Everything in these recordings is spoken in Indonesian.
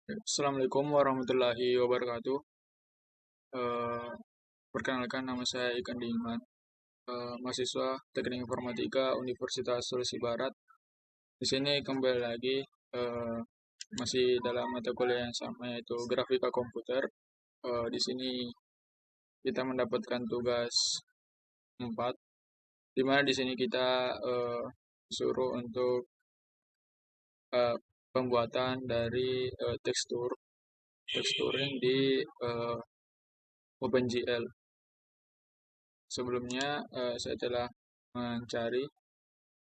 Assalamualaikum warahmatullahi wabarakatuh. Eh, Perkenalkan, nama saya Ikan Diman, mahasiswa Teknik Informatika Universitas Sulawesi Barat. Di sini kembali lagi eh, masih dalam mata kuliah yang sama, yaitu grafika komputer. Di sini kita mendapatkan tugas 4, di mana di sini kita disuruh untuk eh, pembuatan dari teksturing di eh, OpenGL. Sebelumnya saya telah mencari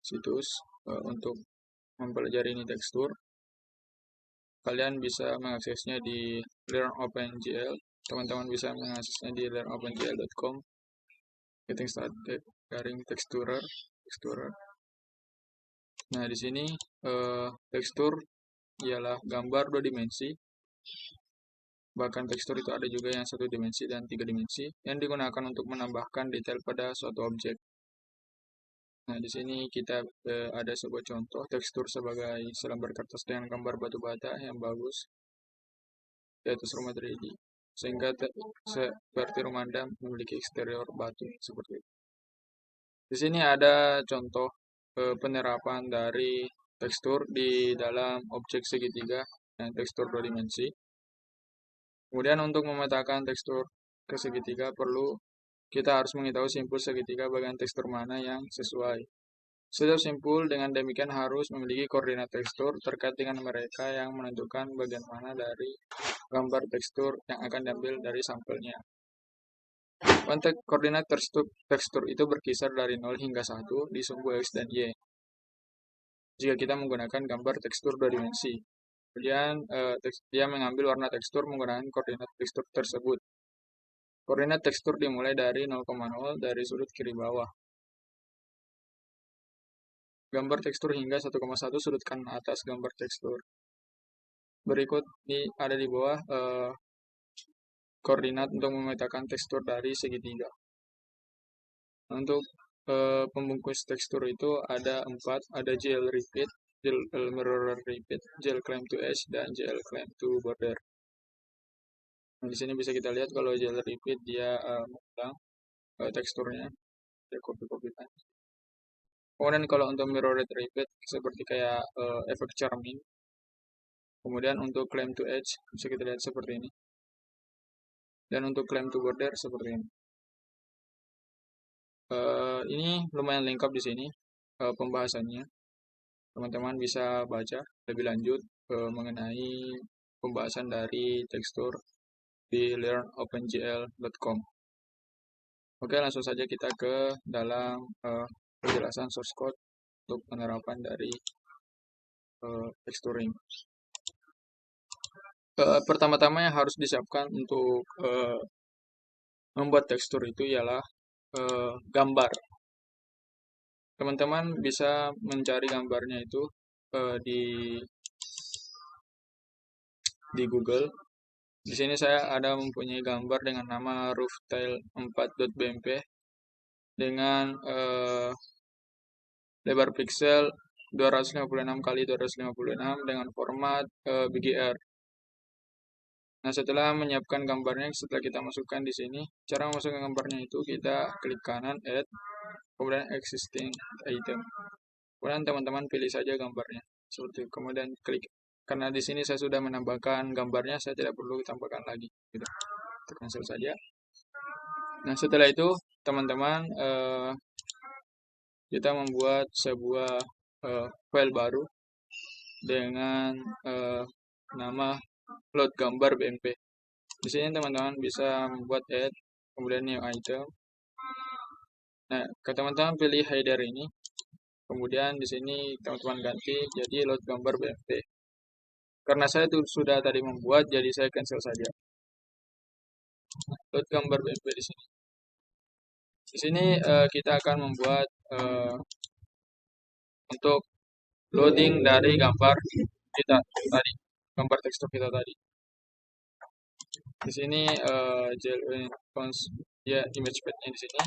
situs untuk mempelajari ini tekstur. Kalian bisa mengaksesnya di Learn OpenGL. Teman-teman bisa mengaksesnya di learnopengl.com. Getting started garing texturer. Nah, di sini tekstur ialah gambar 2 dimensi. Bahkan tekstur itu ada juga yang 1 dimensi dan 3 dimensi yang digunakan untuk menambahkan detail pada suatu objek. Nah, di sini kita ada sebuah contoh tekstur sebagai selembar kertas dengan gambar batu bata yang bagus, yaitu rumah 3D. Sehingga seperti rumah Anda memiliki eksterior batu seperti itu. Di sini ada contoh penerapan dari tekstur di dalam objek segitiga dan tekstur 2 dimensi. Kemudian untuk memetakan tekstur ke segitiga kita harus mengetahui simpul segitiga bagian tekstur mana yang sesuai. Setiap simpul dengan demikian harus memiliki koordinat tekstur terkait dengan mereka yang menentukan bagian mana dari gambar tekstur yang akan diambil dari sampelnya. Konteks koordinat tekstur itu berkisar dari 0 hingga 1 di sumbu X dan Y jika kita menggunakan gambar tekstur 2 dimensi. Kemudian dia mengambil warna tekstur menggunakan koordinat tekstur tersebut. Koordinat tekstur dimulai dari 0,0 dari sudut kiri bawah. Gambar tekstur hingga 1,1 sudut kanan atas gambar tekstur. Berikut ada di bawah koordinat untuk memetakan tekstur dari segitiga. Untuk pembungkus tekstur itu ada 4, ada gel repeat, gel mirror repeat, gel claim to edge, dan gel claim to border. Nah, di sini bisa kita lihat kalau gel repeat dia mengulang teksturnya, dia copy-copykan. Kemudian kalau untuk mirror repeat seperti kayak efek charming. Kemudian untuk claim to edge bisa kita lihat seperti ini. Dan untuk claim to border seperti ini. Ini lumayan lengkap di sini pembahasannya. Teman-teman bisa baca lebih lanjut mengenai pembahasan dari tekstur di learnopengl.com. Oke, langsung saja kita ke dalam penjelasan source code untuk penerapan dari texturing. Pertama-tama yang harus disiapkan untuk membuat tekstur itu ialah gambar. Teman-teman bisa mencari gambarnya itu di Google. Di sini saya ada mempunyai gambar dengan nama rooftile4.bmp dengan lebar pixel 256 kali 256 dengan format BGR. Nah, setelah menyiapkan gambarnya, setelah kita masukkan di sini, cara memasukkan gambarnya itu kita klik kanan add, kemudian existing item. Kemudian teman-teman pilih saja gambarnya. Seperti kemudian klik, karena di sini saya sudah menambahkan gambarnya, saya tidak perlu tambahkan lagi. Gitu. Kita cancel saja. Nah, setelah itu teman-teman kita membuat sebuah file baru dengan nama load gambar BMP. Di sini teman-teman bisa membuat add, kemudian new item. Nah, teman-teman pilih header ini. Kemudian di sini teman-teman ganti jadi load gambar BMP. Karena saya sudah tadi membuat, jadi saya cancel saja. Load gambar BMP di sini. Di sini kita akan membuat untuk loading dari gambar kita tadi, gambar tekstur kita tadi. Di sini ya image path-nya di sini.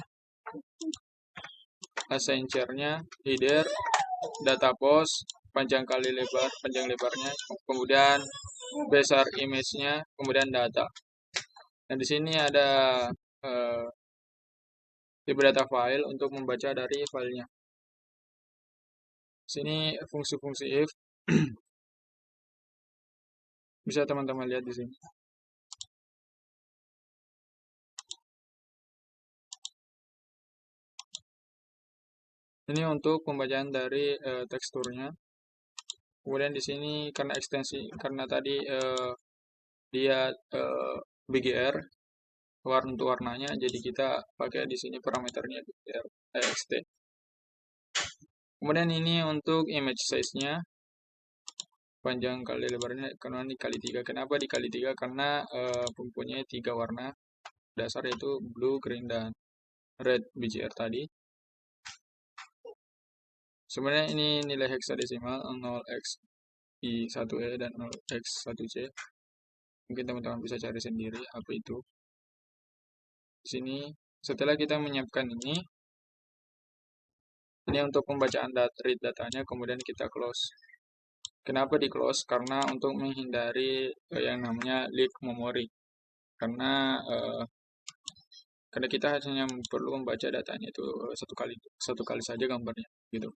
Assign char-nya, header, data post, panjang lebarnya, kemudian besar image-nya, kemudian data. Nah, di sini ada eh, tipe data file untuk membaca dari filenya. Sini fungsi-fungsi if bisa teman-teman lihat di sini. Ini untuk pembacaan dari teksturnya. Kemudian di sini karena ekstensi, karena tadi dia BGR untuk warnanya, jadi kita pakai di sini parameternya BGR TXT. Kemudian ini untuk image size-nya, panjang kali lebarnya karena dikali 3. Kenapa dikali 3? Karena mempunyai 3 warna dasar, yaitu blue, green, dan red BGR tadi. Sebenarnya ini nilai heksadesimal 0x1e dan 0x1c. Mungkin teman-teman bisa cari sendiri apa itu. Di sini setelah kita menyiapkan ini untuk pembacaan read datanya, kemudian kita close. Kenapa di close? Karena untuk menghindari yang namanya leak memori. Karena kita hanya perlu membaca datanya itu satu kali saja gambarnya gitu.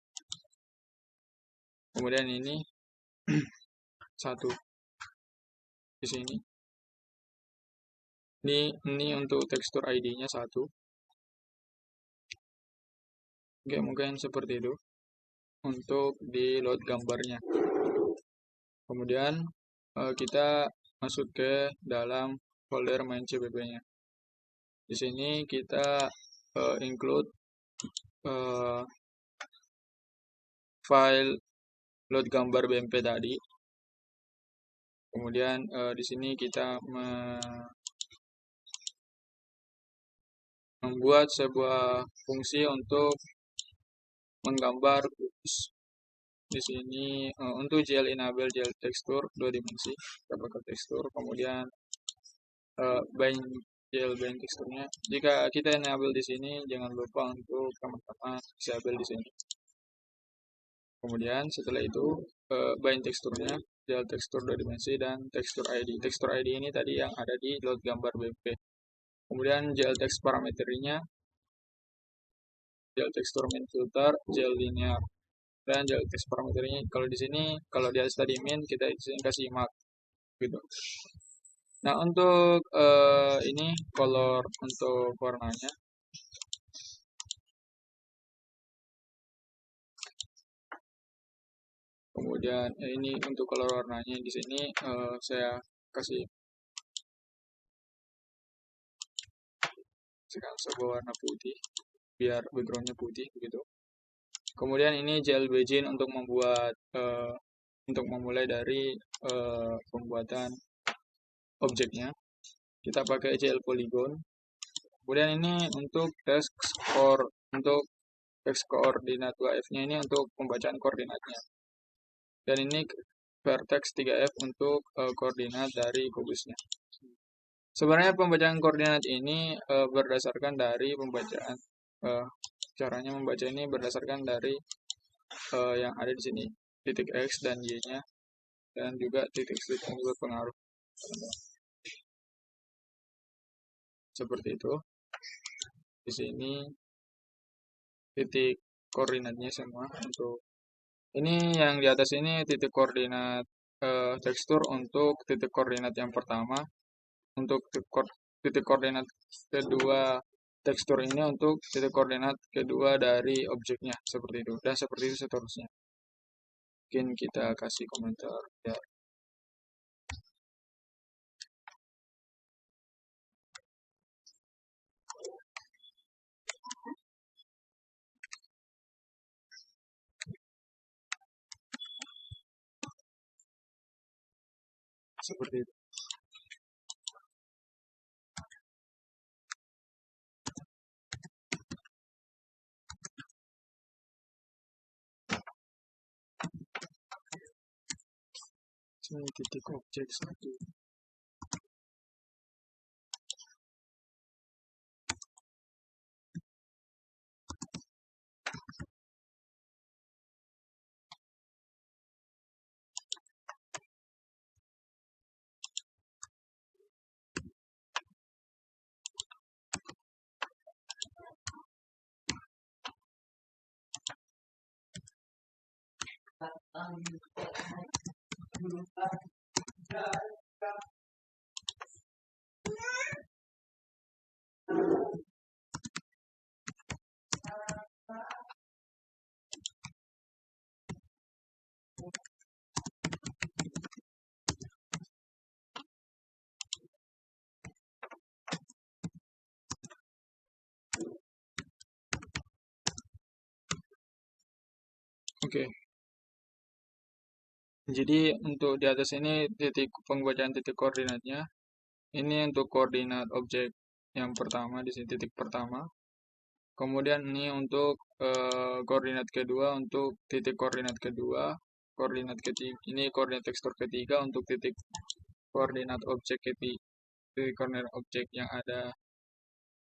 Kemudian ini satu di sini. Ini untuk tekstur ID-nya 1. Oke, mungkin seperti itu untuk di load gambarnya. Kemudian kita masuk ke dalam folder main CPP-nya. Di sini kita include file load gambar BMP tadi. Kemudian di sini kita membuat sebuah fungsi untuk menggambar di sini untuk GL enable GL tekstur 2 dimensi, kita pakai tekstur. Kemudian bind GL bind teksturnya. Jika kita enable di sini, jangan lupa untuk teman-teman disable di sini. Kemudian setelah itu bind teksturnya, GL tekstur 2 dimensi dan tekstur ID. Tekstur ID ini tadi yang ada di load gambar BP. Kemudian GL text parameternya, GL tekstur min filter, GL linear. Dan GL text parameternya kalau di sini, kalau di atas tadi min, kita di sini kasih mark gitu. Nah, untuk ini color untuk warnanya. Kemudian ini untuk color warnanya di sini saya kasih sebuah warna putih biar backgroundnya putih begitu. Kemudian ini GL Begin untuk membuat untuk memulai dari pembuatan objeknya. Kita pakai GL Polygon. Kemudian ini untuk text koordinat 2F-nya ini untuk pembacaan koordinatnya. Dan ini vertex 3F untuk koordinat dari kubusnya. Sebenarnya pembacaan koordinat ini berdasarkan dari pembacaan caranya membaca ini berdasarkan dari yang ada di sini, titik X dan Y-nya, dan juga titik split yang berpengaruh. Seperti itu. Di sini titik koordinatnya semua untuk ini yang di atas ini titik koordinat tekstur untuk titik koordinat yang pertama. Untuk titik koordinat kedua tekstur ini untuk titik koordinat kedua dari objeknya, seperti itu. Dan seperti itu seterusnya. Mungkin kita kasih komentar ya. Seperti itu. Ini titik objek 1. Oke. Jadi untuk di atas ini titik pembacaan titik koordinatnya. Ini untuk koordinat objek yang pertama di sini titik pertama. Kemudian ini untuk koordinat kedua untuk titik koordinat kedua. Koordinat ketiga ini koordinat tekstur ketiga untuk titik koordinat objek ketiga. Titik koordinat objek yang ada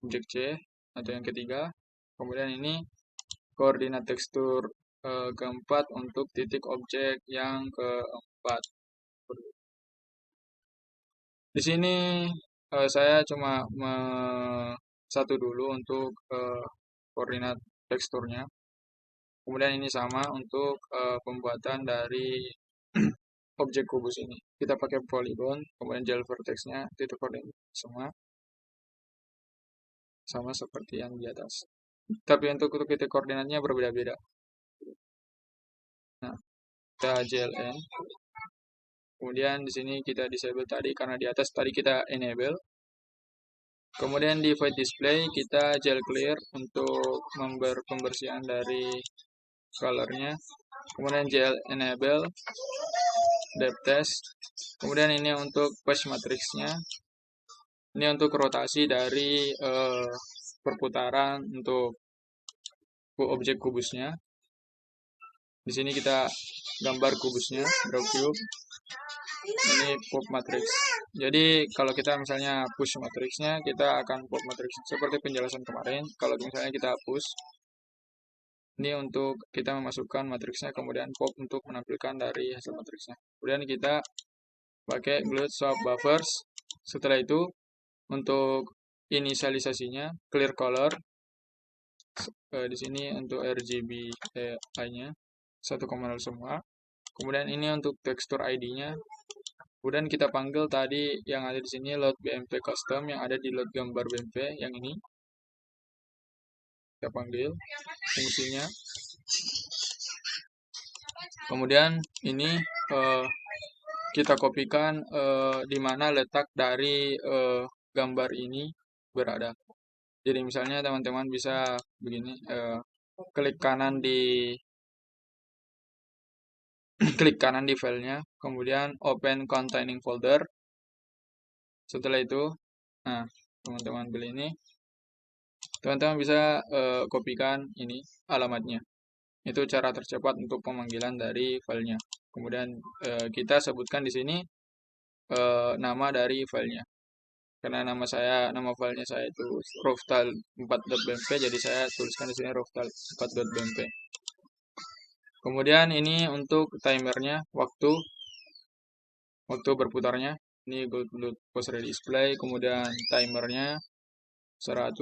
objek C atau yang ketiga. Kemudian ini koordinat tekstur keempat untuk titik objek yang keempat. Di sini saya cuma satu dulu untuk koordinat teksturnya. Kemudian ini sama untuk pembuatan dari objek kubus ini. Kita pakai polygon, kemudian gel vertexnya titik koordinat sama seperti yang di atas. Tapi untuk titik koordinatnya berbeda-beda. Nah, kita GLN. Kemudian di sini kita disable tadi karena di atas tadi kita enable. Kemudian di void display kita gel clear untuk pembersihan dari colornya. Kemudian gel enable depth test. Kemudian ini untuk patch matrixnya. Ini untuk rotasi dari perputaran untuk objek kubusnya. Di sini kita gambar kubusnya, draw cube. Ini pop matrix. Jadi kalau kita misalnya push matrixnya, kita akan pop matrix seperti penjelasan kemarin. Kalau misalnya kita push, ini untuk kita memasukkan matriksnya, kemudian pop untuk menampilkan dari hasil matriksnya. Kemudian kita pakai glut swap buffers. Setelah itu untuk inisialisasinya clear color. Di sini untuk RGB nya 1,0 semua. Kemudian ini untuk tekstur ID-nya. Kemudian kita panggil tadi yang ada di sini load BMP custom yang ada di load gambar BMP yang ini. Kita panggil fungsinya. Kemudian ini kita kopikan di mana letak dari gambar ini berada. Jadi misalnya teman-teman bisa begini, klik kanan di filenya, kemudian open containing folder. Setelah itu, nah teman-teman pilih ini, teman-teman bisa kopikan ini alamatnya. Itu cara tercepat untuk pemanggilan dari filenya. Kemudian kita sebutkan di sini nama dari filenya. Karena nama filenya saya itu rawfile 4.bmp, jadi saya tuliskan di sini rawfile 4.bmp. Kemudian ini untuk timernya, waktu berputarnya. Ini good post ready display, kemudian timernya 1000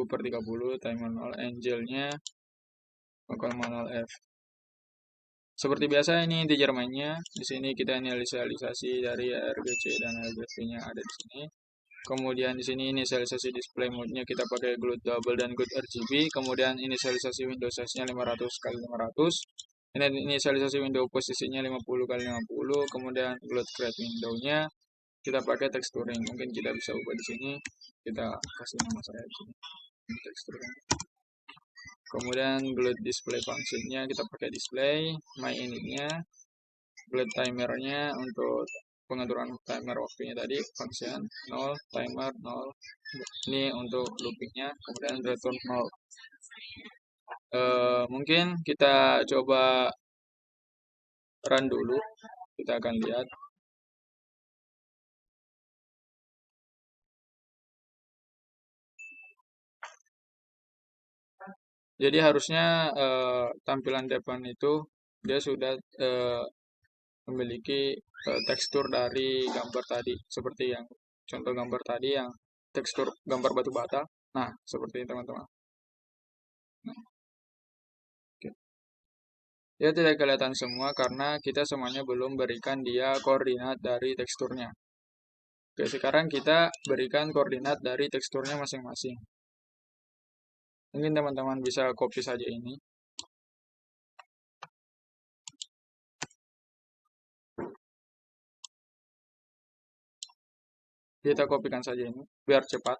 per 30, timer 0, angelnya 0,0 F. Seperti biasa ini integer mainnya. Di sini kita inisialisasi dari RGC dan RGB-nya ada di sini. Kemudian di sini inisialisasi display mode-nya kita pakai glut double dan glut RGB. Kemudian inisialisasi window size-nya 500 x 500. Ini inisialisasi window posisinya 50 x 50. Kemudian glut create window-nya kita pakai texturing. Mungkin kita bisa ubah di sini. Kita kasih nama saya di sini. Texturing. Kemudian glut display function-nya kita pakai display, my init-nya, glut timer-nya untuk pengaturan timer waktunya tadi, function 0, timer 0. Ini untuk looping-nya, kemudian return 0. Mungkin kita coba run dulu, kita akan lihat. Jadi harusnya tampilan depan itu dia sudah memiliki tekstur dari gambar tadi, seperti yang contoh gambar tadi yang tekstur gambar batu bata. Nah, seperti ini teman-teman. Nah, okay. Dia tidak kelihatan semua karena kita semuanya belum berikan dia koordinat dari teksturnya. Oke, sekarang kita berikan koordinat dari teksturnya masing-masing. Mungkin teman-teman bisa copy saja ini. Kita kopikan saja ini, biar cepat.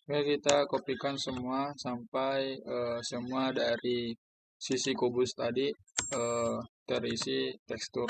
Oke, kita kopikan semua sampai semua dari sisi kubus tadi terisi tekstur.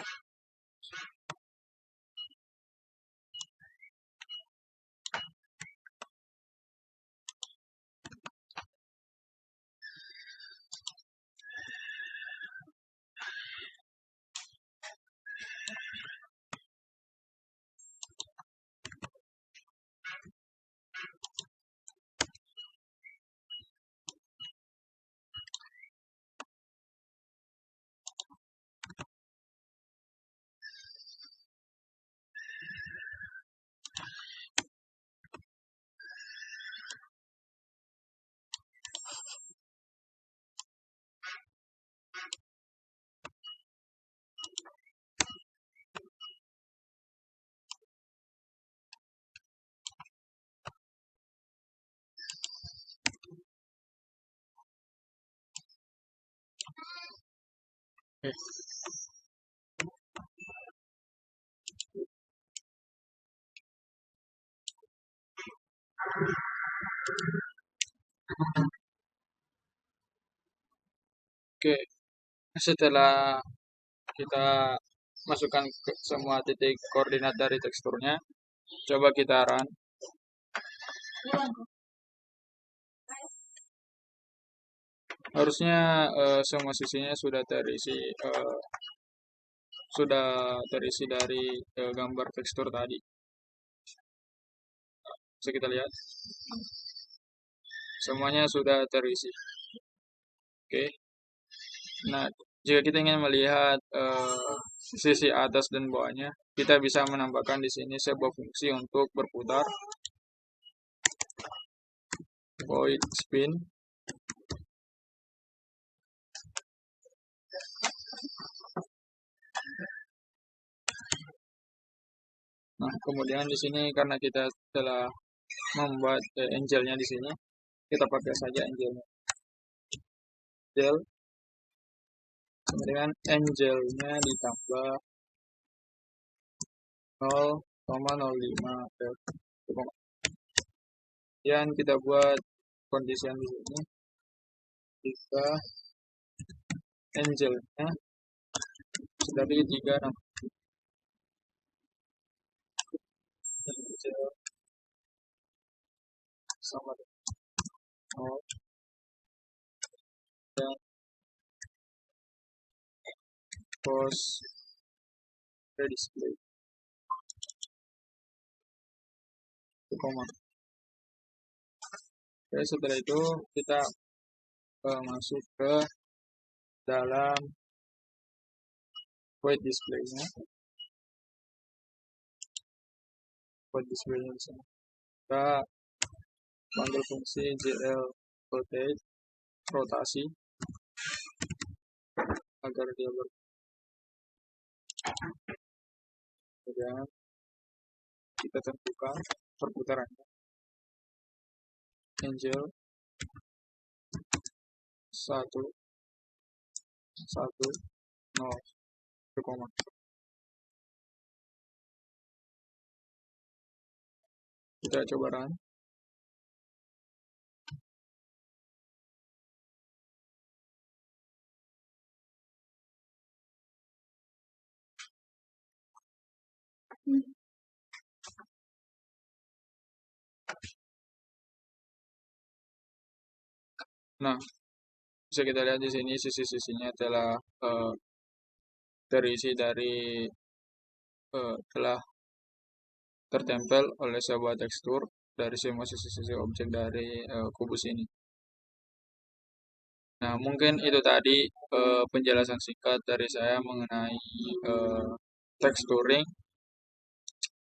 Oke, setelah kita masukkan ke semua titik koordinat dari teksturnya, coba kita run. Harusnya semua sisinya sudah terisi dari gambar tekstur tadi. Bisa kita lihat, semuanya sudah terisi. Oke. Nah, jika kita ingin melihat sisi atas dan bawahnya, kita bisa menambahkan di sini sebuah fungsi untuk berputar, void spin. Nah, kemudian di sini karena kita telah membuat angelnya di sini, kita pakai saja angelnya. Angel, kemudian angelnya ditambah 0,05. Kemudian kita buat condition di sini jika angelnya sudah di 3 angel sama dengan 0 dan post display koma. Oke, setelah itu kita masuk ke dalam void display-nya, void display-nya di sini. Kita panggil fungsi GL rotate, rotasi, agar dia kemudian kita tentukan perputarannya. Angel 1 1 0 koma. Kita coba run. Nah, bisa kita lihat di sini sisi-sisinya telah terisi dari telah tertempel oleh sebuah tekstur dari semua sisi-sisi objek dari kubus ini. Nah, mungkin itu tadi penjelasan singkat dari saya mengenai texturing.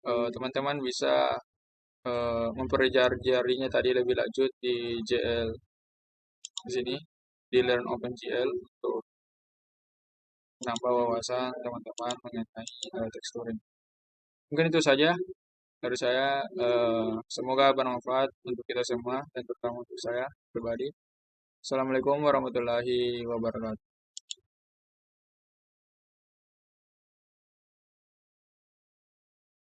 Teman-teman bisa mempelajarinya tadi lebih lanjut di JL di sini, di Learn OpenGL, untuk menambah wawasan teman-teman mengenai texturing. Mungkin itu saja dari saya. Semoga bermanfaat untuk kita semua dan terutama untuk saya pribadi. Assalamualaikum warahmatullahi wabarakatuh.